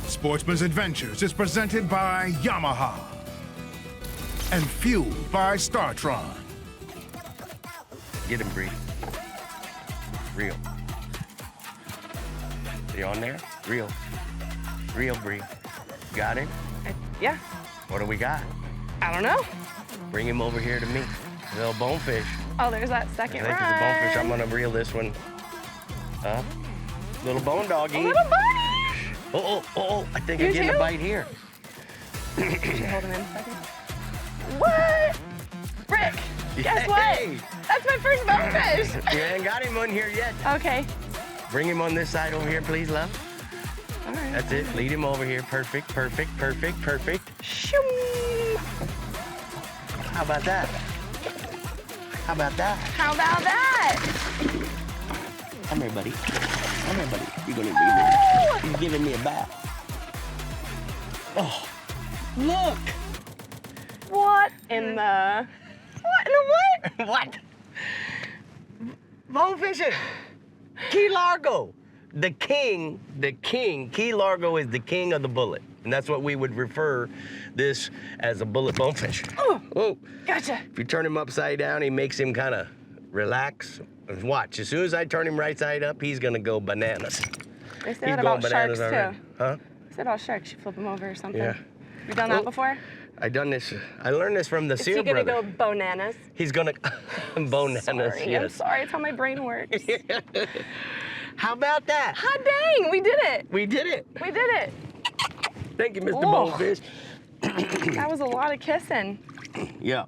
Sportsman's Adventures is presented by Yamaha and fueled by StarTron. Get him, Brie. Reel. You on there? Reel. Reel, Brie. Got him? Yeah. What do we got? I don't know. Bring him over here to me. Little bonefish. Oh, there's that second I think run. it's a bonefish. I'm gonna reel this one up. Little bone doggy. A little bunny. Oh, I think I'm You getting a too? bite here. Hold him in a second. What? Rick, guess what? Hey. That's my first bonefish. You ain't got him on here yet. Okay. Bring him on this side over here, please, love. All right. That's it. Lead him over here. Perfect, perfect, perfect, perfect. Shoom. How about that? How about that? How about that? Come here, buddy. Come here, buddy. You're gonna Oh! be He's giving me a bath. Oh, look! What in the? What in the what? What? Bone fishing. Key Largo. The king. Key Largo is the king of the bullet. And that's what we would refer this as a bullet bonefish. Oh, gotcha. If you turn him upside down, he makes him kind of relax. Watch, as soon as I turn him right side up, he's gonna go bananas. They say He's that going about sharks bananas too. already. Huh? They said about sharks, you flip them over or something. Yeah. You done that before? I done this. I learned this from the Is Sear he gonna brother. go bananas? He's gonna bananas. Sorry, I'm Yes. sorry. It's how my brain works. How about that? Hot dang, we did it. We did it. We did it. Thank you, Mr. Whoa. Bonefish. That was a lot of kissing. Yeah.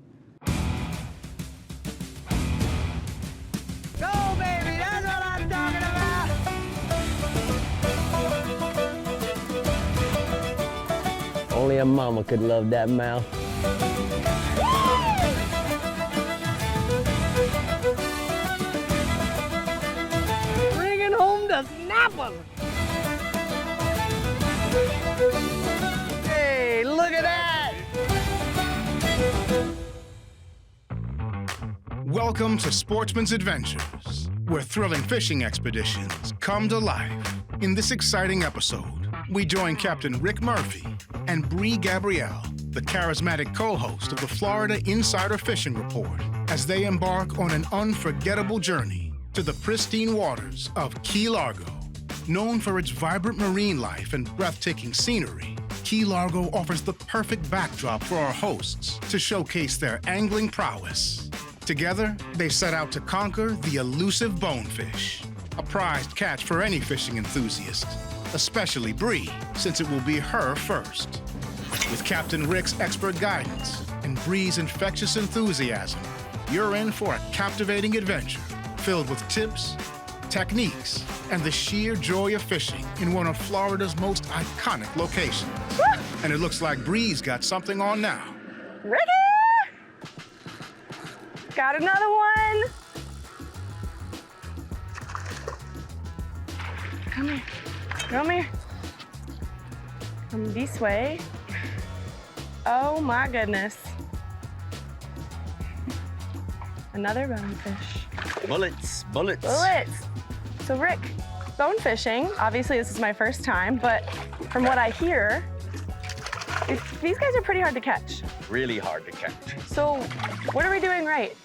Go, baby. That's what I'm talking about. Only a mama could love that mouth. Bringing home the snapper. Hey, look at that. Welcome to Sportsman's Adventures, where thrilling fishing expeditions come to life. In this exciting episode, we join Captain Rick Murphy and Brie Gabrielle, the charismatic co-host of the Florida Insider Fishing Report, as they embark on an unforgettable journey to the pristine waters of Key Largo. Known for its vibrant marine life and breathtaking scenery, Key Largo offers the perfect backdrop for our hosts to showcase their angling prowess. Together, they set out to conquer the elusive bonefish, a prized catch for any fishing enthusiast, especially Brie, since it will be her first. With Captain Rick's expert guidance and Brie's infectious enthusiasm, you're in for a captivating adventure filled with tips, techniques, and the sheer joy of fishing in one of Florida's most iconic locations. And it looks like Brie's got something on now. Ricky! Got another one. Come here. Come here. Come this way. Oh my goodness. Another bonefish. Bullets. Bullets. So Rick, bone fishing, obviously this is my first time, but from what I hear, these guys are pretty hard to catch. Really hard to catch. So what are we doing right?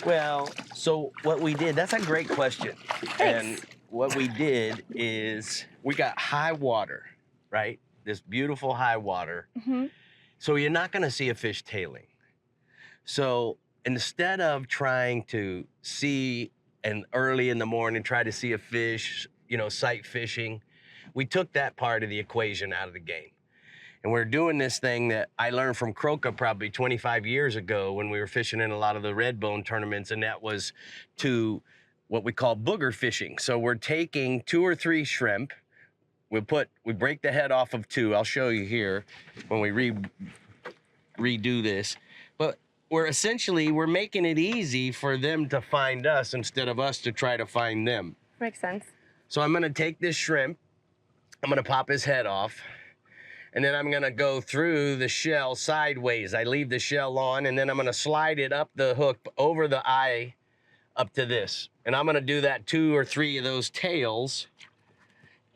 Well, so what we did, that's a great question. Thanks. And what we did is we got high water, right? This beautiful high water. Mm-hmm. So you're not gonna see a fish tailing. So instead of trying to see and early in the morning try to see a fish, sight fishing, we took that part of the equation out of the game. And we're doing this thing that I learned from Croca probably 25 years ago when we were fishing in a lot of the red bone tournaments, and that was to what we call booger fishing. So we're taking 2 or 3 shrimp. We break the head off of 2. I'll show you here when we redo this. But we're making it easy for them to find us instead of us to try to find them. Makes sense. So I'm gonna take this shrimp, I'm gonna pop his head off, and then I'm gonna go through the shell sideways. I leave the shell on, and then I'm gonna slide it up the hook over the eye up to this. And I'm gonna do that 2 or 3 of those tails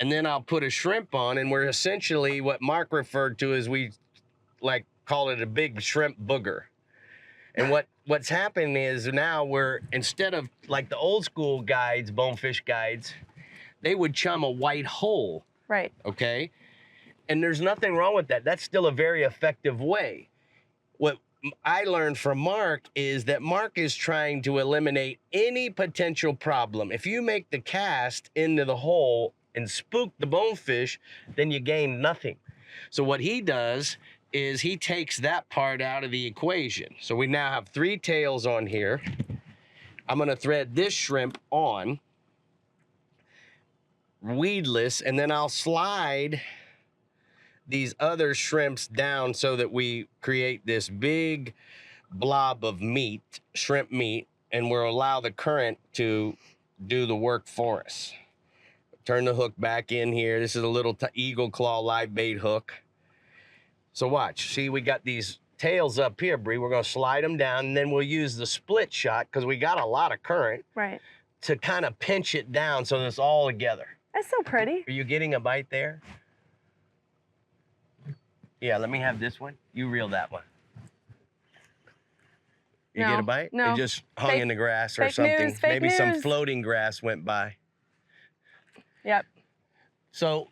and then I'll put a shrimp on, and we're essentially what Mark referred to as we like call it a big shrimp booger. And what's happening is now we're, instead of like the old school guides, bonefish guides, they would chum a white hole. Right. Okay. And there's nothing wrong with that. That's still a very effective way. What I learned from Mark is that Mark is trying to eliminate any potential problem. If you make the cast into the hole and spook the bonefish, then you gain nothing. So what he does is he takes that part out of the equation. So we now have 3 tails on here. I'm gonna thread this shrimp on, weedless, and then I'll slide these other shrimps down so that we create this big blob of meat, shrimp meat, and we'll allow the current to do the work for us. Turn the hook back in here. This is a little eagle claw live bait hook. So watch, see, we got these tails up here, Brie. We're gonna slide them down, and then we'll use the split shot, because we got a lot of current, Right. to kind of pinch it down so that it's all together. That's so pretty. Are you getting a bite there? Yeah, let me have this one. You reel that one. You No, get a bite? no. It just hung Fake- in the grass or fake something. news, fake Maybe some news. floating grass went by. Yep. So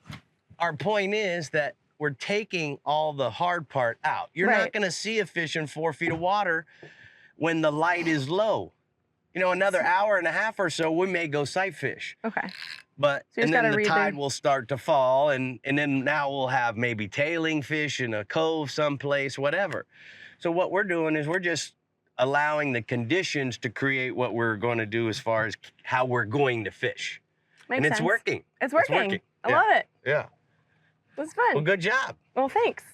our point is that we're taking all the hard part out. You're not Right. gonna see a fish in 4 feet of water when the light is low. You know, another hour and a half or so, we may go sight fish. Okay. But, So you and just then gotta the read tide the- will start to fall, and then now we'll have maybe tailing fish in a cove someplace, whatever. So what we're doing is we're just allowing the conditions to create what we're going to do as far as how we're going to fish. Makes And it's sense. working. It's working. I Yeah. love it. Yeah. It was fun. Well, good job. Well, thanks.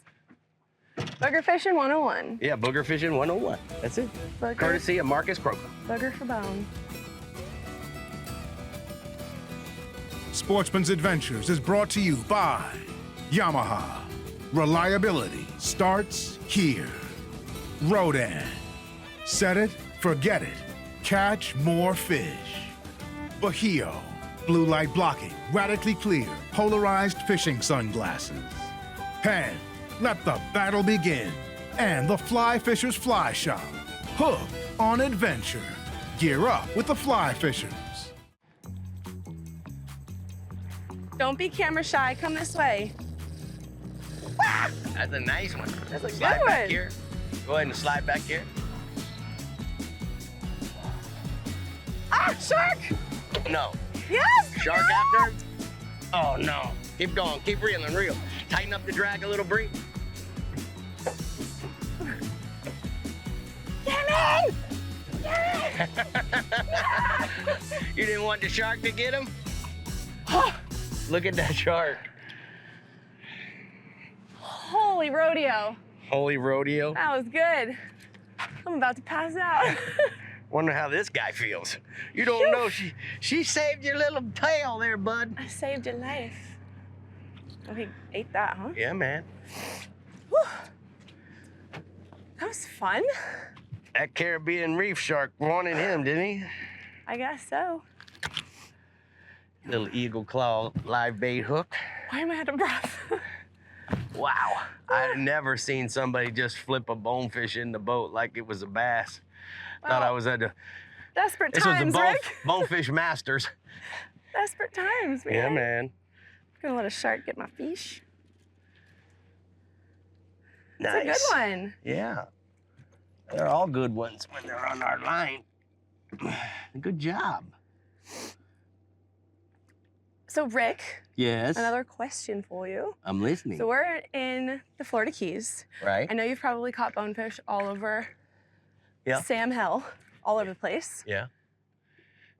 Booger fishing 101. Yeah, Booger Fishing 101. That's it. Booger, Courtesy of Marcus Croker. booger for bone. Sportsman's Adventures is brought to you by Yamaha. Reliability starts here. Rodan. Set it, forget it. Catch more fish. Bajio. Blue light blocking, radically clear, polarized fishing sunglasses. Pan. Let the battle begin. And the Fly Fishers Fly Shop. Hooked on adventure. Gear up with the Fly Fishers. Don't be camera shy. Come this way. That's a nice one. That's a good Slide back one. here. Go ahead and slide back here. Ah, shark! No. Yes! Shark after? Oh, no. Keep going. Keep reeling. Reel. Tighten up the drag a little, Brie. Get in! Get in! You didn't want the shark to get him? Look at that shark. Holy rodeo. Holy rodeo. That was good. I'm about to pass out. Wonder how this guy feels. You don't know. She saved your little tail there, bud. I saved your life. Oh, he ate that, huh? Yeah, man. Whew. That was fun. That Caribbean reef shark wanted him, didn't he? I guess so. Little eagle claw live bait hook. Why am I out of breath? Wow. I've never seen somebody just flip a bonefish in the boat like it was a bass. Thought I was at the... Desperate This was times, the Rick. Bonefish Masters. Desperate times, man. Yeah, man. Gonna let a shark get my fish. Nice. It's a good one. Yeah. They're all good ones when they're on our line. Good job. So, Rick, Yes. another question for you. I'm listening. So we're in the Florida Keys. Right? I know you've probably caught bonefish all over Yeah. Sam Hill, all over the place. Yeah.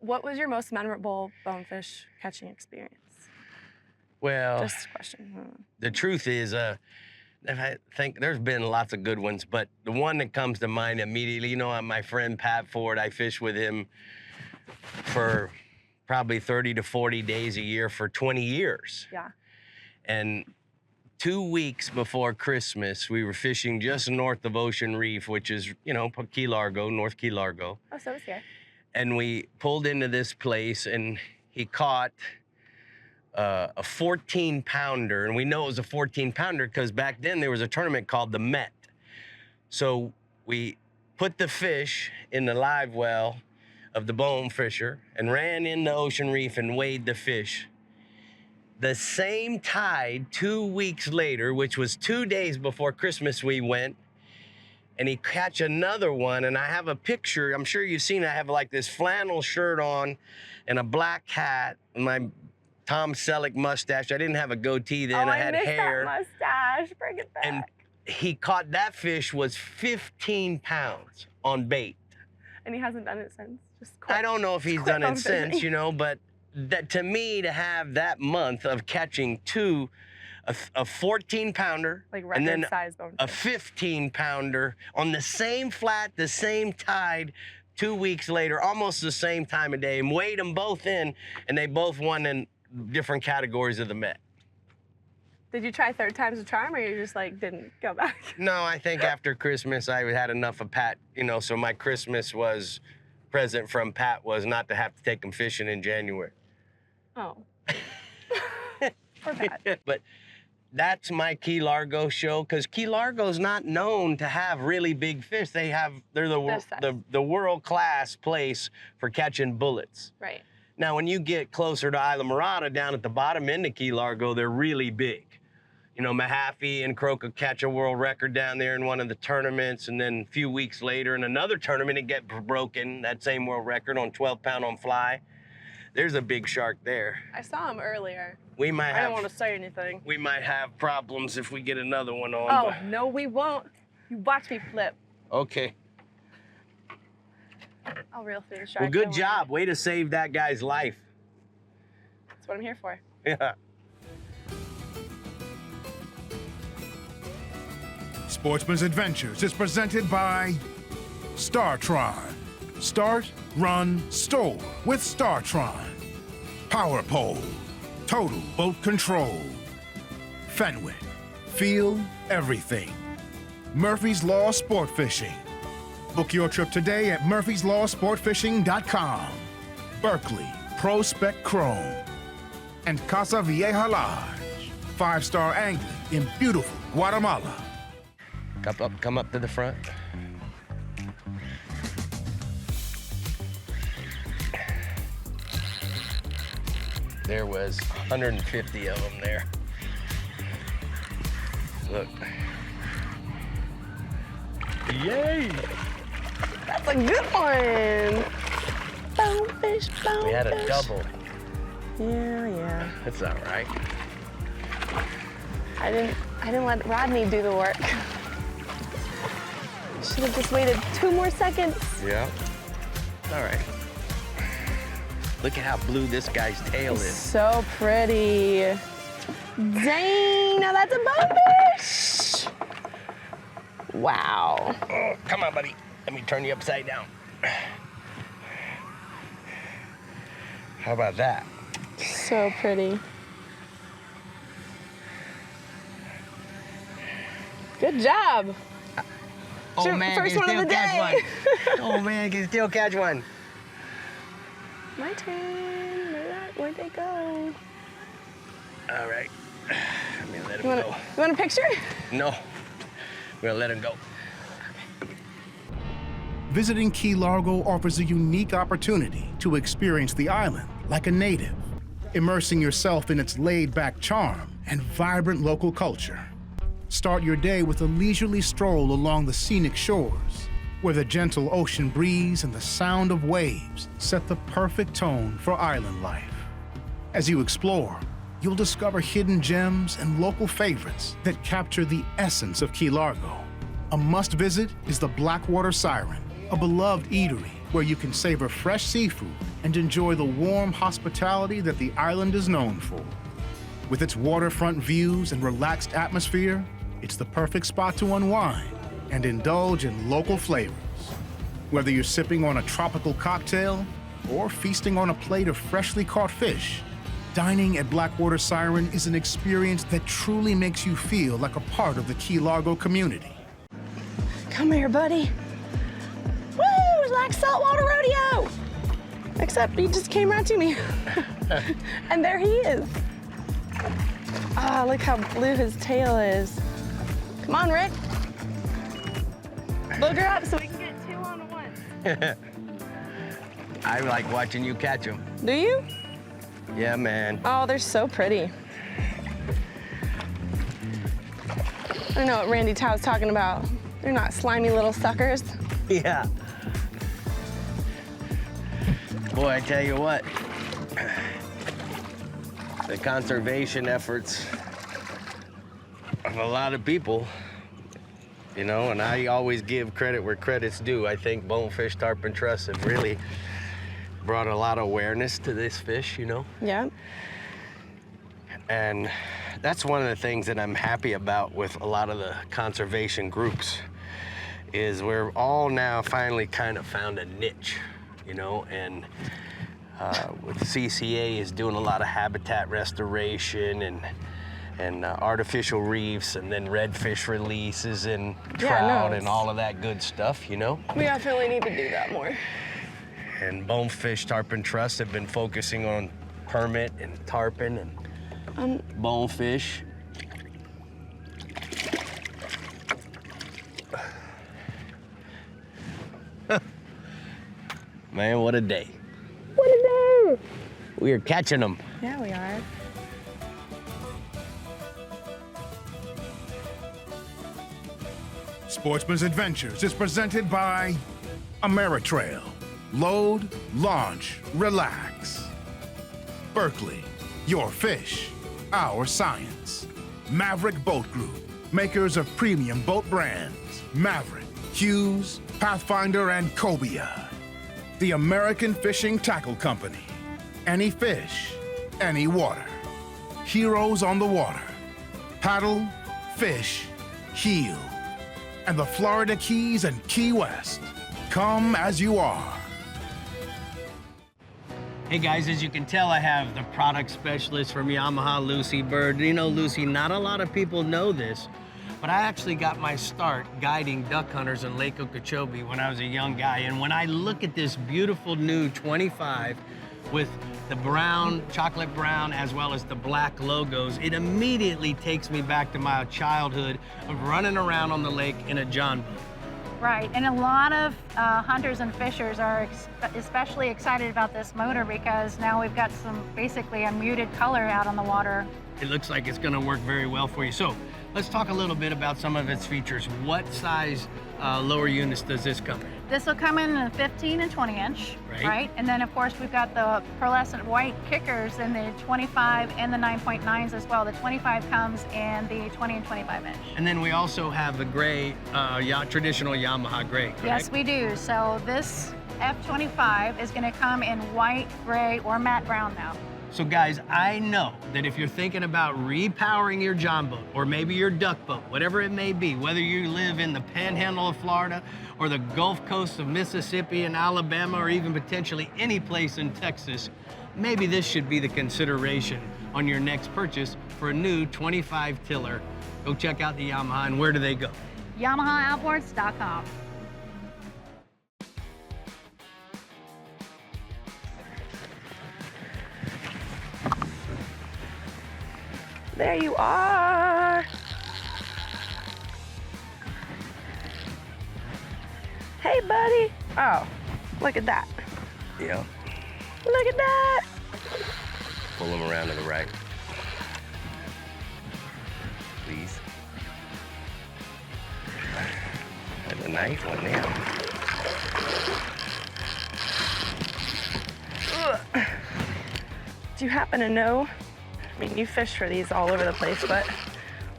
What was your most memorable bonefish catching experience? Well, Just a question. the truth is, I think there's been lots of good ones, but the one that comes to mind immediately, you know, my friend Pat Ford, I fished with him for probably 30 to 40 days a year for 20 years. Yeah. And 2 weeks before Christmas, we were fishing just north of Ocean Reef, which is, you know, Key Largo, North Key Largo. Oh, so it's here. And we pulled into this place, and he caught a 14-pounder, and we know it was a 14-pounder because back then there was a tournament called the Met. So we put the fish in the live well of the Bonefisher and ran in the ocean reef and weighed the fish. The same tide 2 weeks later, which was 2 days before Christmas we went, and he catch another one, and I have a picture, I'm sure you've seen it. I have like this flannel shirt on and a black hat and my Tom Selleck mustache. I didn't have a goatee then, I had hair. That mustache, bring it back. And he caught that fish was 15 pounds on bait. And he hasn't done it since, just quit. I don't know if he's done it since, you know, but that, to me, to have that month of catching a 14-pounder, like and then size bonefish, a 15-pounder on the same flat, the same tide, 2 weeks later, almost the same time of day, and weighed them both in, and they both won in different categories of the Met. Did you try third time's a charm, or you just like didn't go back? No, I think after Christmas I had enough of Pat, you know, so my Christmas present from Pat was not to have to take him fishing in January. Oh. Poor Pat. But that's my Key Largo show, because Key Largo's not known to have really big fish. They're the world-class place for catching bullets. Right. Now, when you get closer to Isla Morada, down at the bottom end of Key Largo, they're really big. You know, Mahaffey and Croker catch a world record down there in one of the tournaments, and then a few weeks later in another tournament, it get broken, that same world record on 12-pound on fly. There's a big shark there. I saw him earlier. We might have, I don't want to say anything. We might have problems if we get another one on. Oh, but... no, we won't. You watch me flip. Okay. I'll reel through the shark. Well, good job. Way to save that guy's life. That's what I'm here for. Yeah. Sportsman's Adventures is presented by StarTron. Start, run, store with StarTron. Power Pole. Total boat control. Fenwick. Feel everything. Murphy's Law Sport Fishing. Book your trip today at murphyslawsportfishing.com. Berkeley Prospect Chrome. And Casa Vieja Lodge. 5-star angling in beautiful Guatemala. Come up to the front. There was 150 of them there. Look. Yay! That's a good one. Bonefish, bonefish. We had a double. Yeah. That's all right. I didn't let Rodney do the work. Should have just waited 2 more seconds. Yeah. All right. Look at how blue this guy's tail is. So pretty. Dang, now that's a bonefish. Wow. Oh, come on, buddy. Let me turn you upside down. How about that? So pretty. Good job. Oh man, first can one still of the catch day. one. Oh man, can still catch one. My turn. Where'd they go? All right. I'm gonna let him go. You want a picture? No. We're gonna let him go. Visiting Key Largo offers a unique opportunity to experience the island like a native, immersing yourself in its laid-back charm and vibrant local culture. Start your day with a leisurely stroll along the scenic shores, where the gentle ocean breeze and the sound of waves set the perfect tone for island life. As you explore, you'll discover hidden gems and local favorites that capture the essence of Key Largo. A must-visit is the Blackwater Siren, a beloved eatery where you can savor fresh seafood and enjoy the warm hospitality that the island is known for. With its waterfront views and relaxed atmosphere, it's the perfect spot to unwind and indulge in local flavors. Whether you're sipping on a tropical cocktail or feasting on a plate of freshly caught fish, dining at Blackwater Siren is an experience that truly makes you feel like a part of the Key Largo community. Come here, buddy. Woo, it's like saltwater rodeo. Except he just came right to me. And there he is. Ah, look how blue his tail is. Come on, Rick. Booger up so we can get 2 on one. I like watching you catch them. Do you? Yeah, man. Oh, they're so pretty. I don't know what Randy Tao's talking about. They're not slimy little suckers. Yeah. Boy, I tell you what, the conservation efforts of a lot of people, you know, and I always give credit where credit's due. I think Bonefish, Tarpon Trust have really brought a lot of awareness to this fish, you know? Yeah. And that's one of the things that I'm happy about with a lot of the conservation groups is we're all now finally kind of found a niche, you know, and with CCA is doing a lot of habitat restoration and artificial reefs and then redfish releases and trout and all of that good stuff, you know? We definitely need to do that more. And Bonefish Tarpon Trust have been focusing on permit and tarpon and bonefish. Man, what a day. What a day! We are catching them. Yeah, we are. Sportsman's Adventures is presented by Ameritrail. Load, launch, relax. Berkeley, your fish, our science. Maverick Boat Group, makers of premium boat brands. Maverick, Hughes, Pathfinder, and Cobia. The American Fishing Tackle Company. Any fish, any water. Heroes on the water. Paddle, fish, heel. And the Florida Keys and Key West. Come as you are. Hey guys, as you can tell, I have the product specialist from Yamaha, Lucy Bird. You know, Lucy, not a lot of people know this, but I actually got my start guiding duck hunters in Lake Okeechobee when I was a young guy. And when I look at this beautiful new 25 with the brown, chocolate brown, as well as the black logos, it immediately takes me back to my childhood of running around on the lake in a John boat. Right, and a lot of hunters and fishers are especially excited about this motor because now we've got some basically a muted color out on the water. It looks like it's gonna work very well for you. So let's talk a little bit about some of its features. What size lower units does this come in? This will come in a 15 and 20 inch, right? And then of course we've got the pearlescent white kickers in the 25 and the 9.9s as well. The 25 comes in the 20 and 25 inch. And then we also have the gray, traditional Yamaha gray, correct? Yes, we do. So this F25 is gonna come in white, gray, or matte brown now. So guys, I know that if you're thinking about repowering your John boat or maybe your duck boat, whatever it may be, whether you live in the panhandle of Florida or the Gulf Coast of Mississippi and Alabama or even potentially any place in Texas, maybe this should be the consideration on your next purchase for a new 25 tiller. Go check out the Yamaha, and where do they go? YamahaOutboards.com. There you are. Hey, buddy. Oh, look at that. Yeah. Look at that. Pull them around to the right. Please. That's a nice one now. Do you happen to know? I mean, you fish for these all over the place, but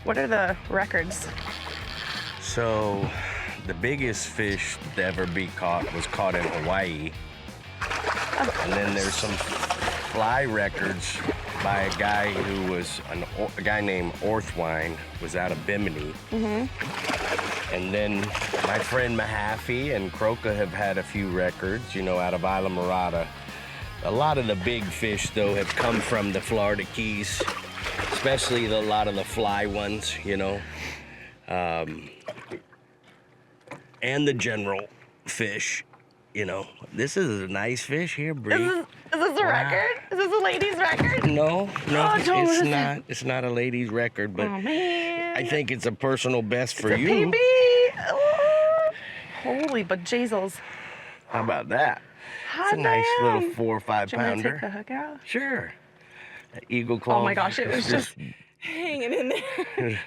what are the records? So, the biggest fish to ever be caught was caught in Hawaii. And then there's some fly records by a guy who was a guy named Orthwine, was out of Bimini. And then my friend Mahaffey and Croca have had a few records, you know, out of Isla Morada. A lot of the big fish, though, have come from the Florida Keys, especially a lot of the fly ones, you know, and the general fish, you know, this is a nice fish here, Brie. Is this a record? Is this a lady's record? No, Oh, don't it's listen. not. It's not a lady's record, but Oh, man. I think it's a personal best for It's a you. PB. Oh. Holy bejazels. How about that? Hot It's a nice damn. little 4 or 5 Do you want me to pounder. take the hook out? Sure. That eagle claw. Oh my gosh, it was just hanging in there.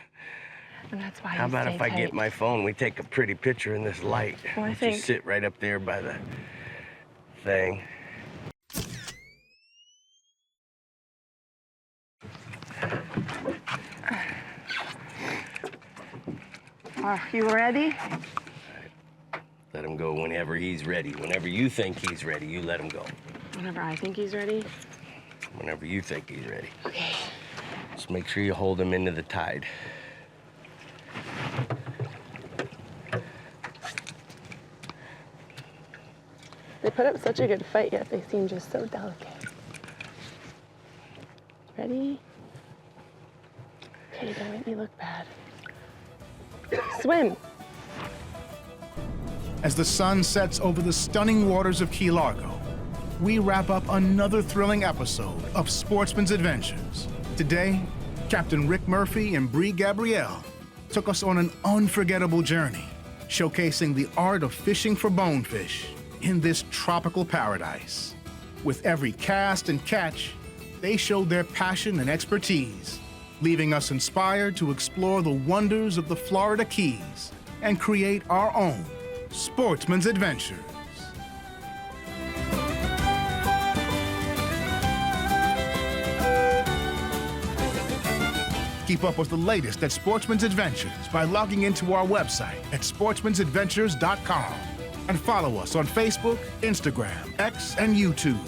And that's why How you about stay if I get tight. my phone, we take a pretty picture in this light? Well, I Just think- sit right up there by the thing. Are you ready? Let him go whenever he's ready. Whenever you think he's ready, you let him go. Whenever I think he's ready. Whenever you think he's ready. Okay. Just make sure you hold him into the tide. They put up such a good fight, yet they seem just so delicate. Ready? Okay, don't make me look bad. Swim. As the sun sets over the stunning waters of Key Largo, we wrap up another thrilling episode of Sportsman's Adventures. Today, Captain Rick Murphy and Brie Gabrielle took us on an unforgettable journey, showcasing the art of fishing for bonefish in this tropical paradise. With every cast and catch, they showed their passion and expertise, leaving us inspired to explore the wonders of the Florida Keys and create our own Sportsman's Adventures. Keep up with the latest at Sportsman's Adventures by logging into our website at sportsmansadventures.com and follow us on Facebook, Instagram, X, and YouTube.